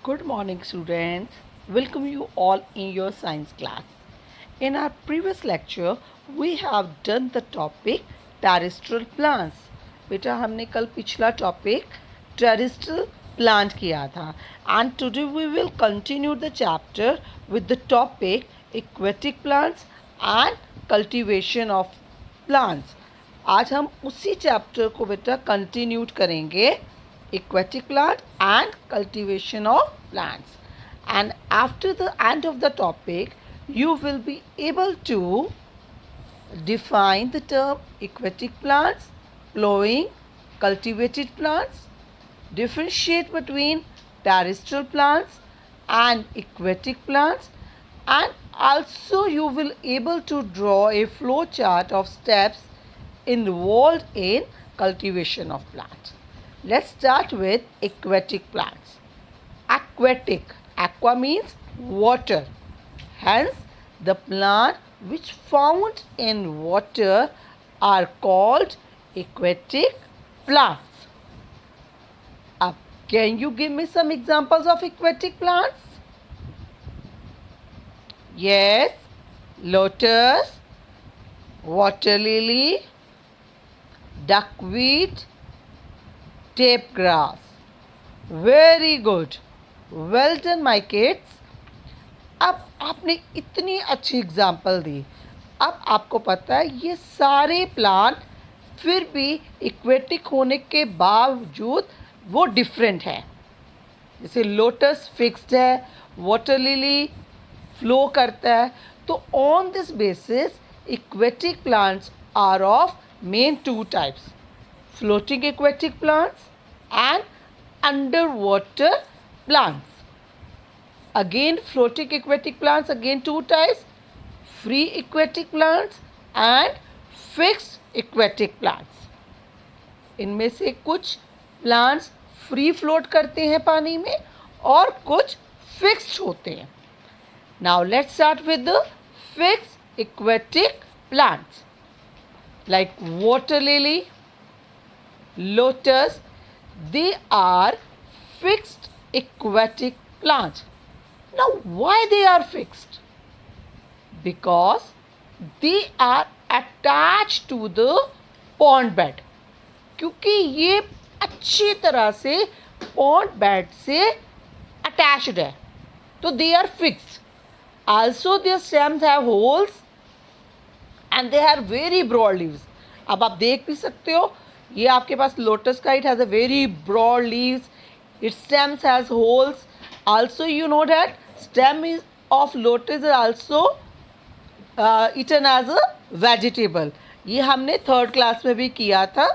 Good morning, students. Welcome you all in your science class. In our previous lecture, we have done the topic terrestrial plants. बेटा हमने कल पिछला topic terrestrial plant किया था. And today we will continue the chapter with the topic aquatic plants and cultivation of plants. आज हम उसी chapter को बेटा कंटिन्यू करेंगे, aquatic plant and cultivation of plants. And after the end of the topic, you will be able to define the term aquatic plants, flowering, cultivated plants, differentiate between terrestrial plants and aquatic plants, and also you will able to draw a flow chart of steps involved in cultivation of plants. Let's start with aquatic plants. Aquatic. Aqua means water. Hence, the plant which found in water are called aquatic plants. Can you give me some examples of aquatic plants? Yes, lotus, water lily, duckweed, tape grass. Very good. Well done my kids. अब आपने इतनी अच्छी example दी, अब आपको पता है ये सारे प्लांट फिर भी इक्वेटिक होने के बावजूद वो डिफरेंट है. जैसे लोटस फिक्स्ड है, वाटर लिली फ्लो करता है. तो on this basis aquatic plants are of main two types, floating aquatic plants and underwater plants. Again, floating aquatic plants, again two types, free aquatic plants and fixed aquatic plants. इनमें से कुछ plants free float करते हैं पानी में और कुछ fixed होते हैं. Now let's start with the fixed aquatic plants like water lily, lotus. They are fixed aquatic plants. Now why they are fixed? Because they are attached to the pond bed. क्योंकि ये अच्छी तरह से pond bed से attached है, तो they are fixed. Also their stems have holes and they have very broad leaves. अब आप देख भी सकते हो, ये आपके पास लोटस का it has a very broad leaves, it stems has holes. Also you know that stem is of lotus is also eaten as a vegetable. ये हमने थर्ड क्लास में भी किया था.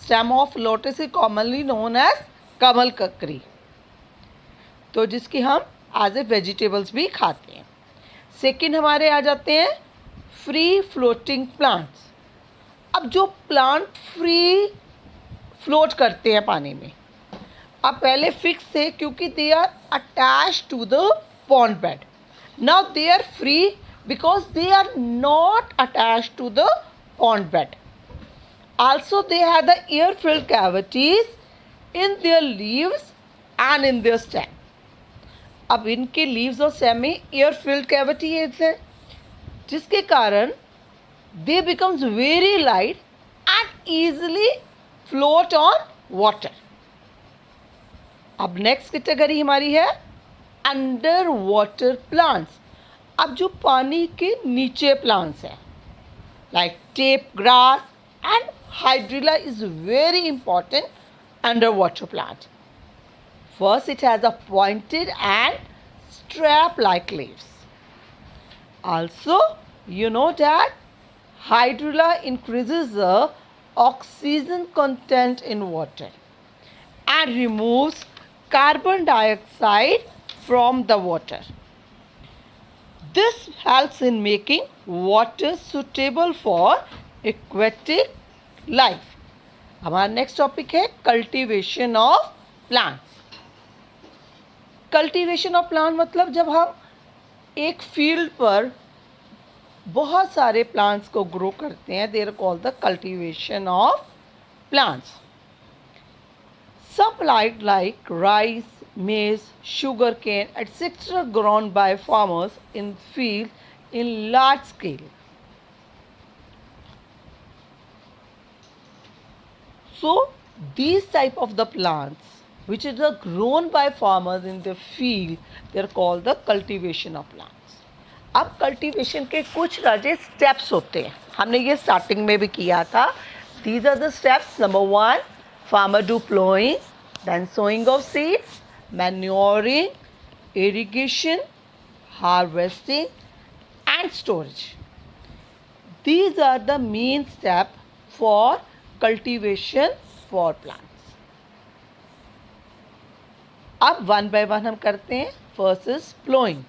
Stem of lotus is commonly known as kamal kakdi, तो जिसकी हम as a vegetables भी खाते हैं. सेकेंड हमारे आ जाते हैं फ्री फ्लोटिंग प्लांट्स. अब जो प्लांट फ्री फ्लोट करते हैं पानी में, अब पहले फिक्स थे क्योंकि they are attach to the pond bed. Now they are free because they are not attach to the pond bed. Also they have the air filled cavities in their leaves and in their stem. अब इनके leaves और stem में air filled cavity है, जिसके कारण they becomes very light and easily float on water. अब next category हमारी है अंडर वाटर प्लांट्स. अब जो पानी के नीचे प्लांट्स हैं like tape grass and hydrilla is very important under water plant. First it has a pointed and strap like leaves. Also you know that hydrilla increases the oxygen content in water and removes carbon dioxide from the water. This helps in making water suitable for aquatic life. हमारा next topic है cultivation of plants. Cultivation of plant मतलब जब हम एक field पर बहुत सारे plants को ग्रो करते हैं, they are called the cultivation of plants. Some plant like rice, maize, sugarcane, etc. grown by farmers in fields in large scale. So these type of the plants which is grown by farmers in the field, they are called the cultivation of plants. अब cultivation के कुछ राजे steps होते हैं, हमने ये starting में भी किया था. These are the steps. Number 1, farmer do plowing, then sowing of seeds, manuring, irrigation, harvesting and storage. These are the main steps for cultivation for plants. अब one by one हम करते हैं. First is plowing.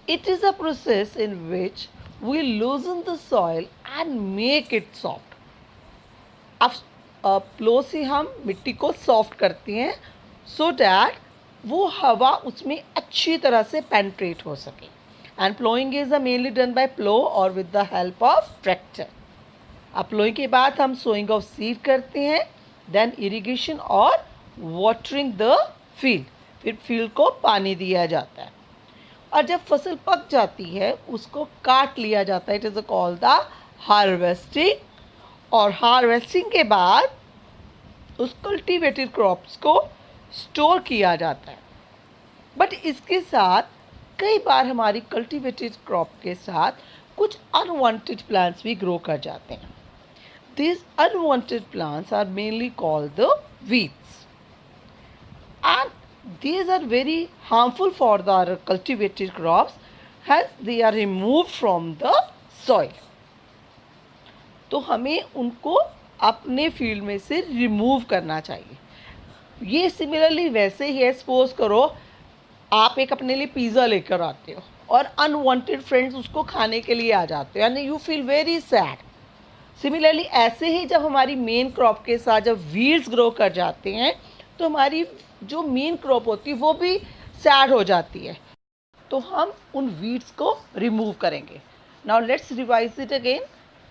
It is a process in which we loosen the soil and make it soft. अब प्लो से हम मिट्टी को soft करते हैं सो डैट वो हवा उसमें अच्छी तरह से पेनिट्रेट हो सके. And ploughing is mainly done by plough और with the help of tractor. अब प्लोइंग के बाद हम सोइंग ऑफ सीड करते हैं, देन इरिगेशन और वाटरिंग द फील्ड. फिर फील्ड को पानी दिया जाता है और जब फसल पक जाती है उसको काट लिया जाता है. It is called the harvesting. और हार्वेस्टिंग के बाद उस कल्टीवेटेड क्रॉप्स को स्टोर किया जाता है. बट इसके साथ कई बार हमारी कल्टीवेटेड क्रॉप के साथ कुछ अनवांटेड प्लांट्स भी ग्रो कर जाते हैं. These unwanted plants are mainly called the weeds, and these are very harmful for the cultivated crops as they are removed from the soil. तो हमें उनको अपने फील्ड में से रिमूव करना चाहिए. ये सिमिलरली वैसे ही है, सपोज करो आप एक अपने लिए पिज़्ज़ा लेकर आते हो और अनवांटेड फ्रेंड्स उसको खाने के लिए आ जाते हो and you feel very sad. Similarly ऐसे ही जब हमारी मेन क्रॉप के साथ जब वीड्स ग्रो कर जाते हैं तो हमारी जो मेन क्रॉप होती है वो भी सैड हो जाती है. तो हम उन वीड्स को रिमूव करेंगे. Now let's revise it again.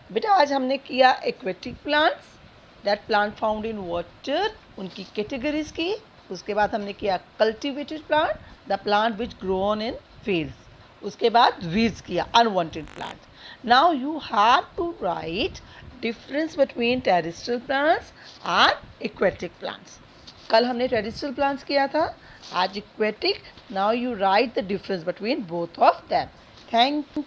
बेटा आज हमने किया aquatic plants, that plant found in water, उनकी कैटेगरीज की. उसके बाद हमने किया cultivated plant, the plant which grown in fields. उसके बाद वीड्स किया, unwanted plant. Now you have to write difference between terrestrial plants and aquatic plants. कल हमने टेरेस्ट्रियल प्लांट्स किया था, आज aquatic. Now you write the difference between both of them. Thank you.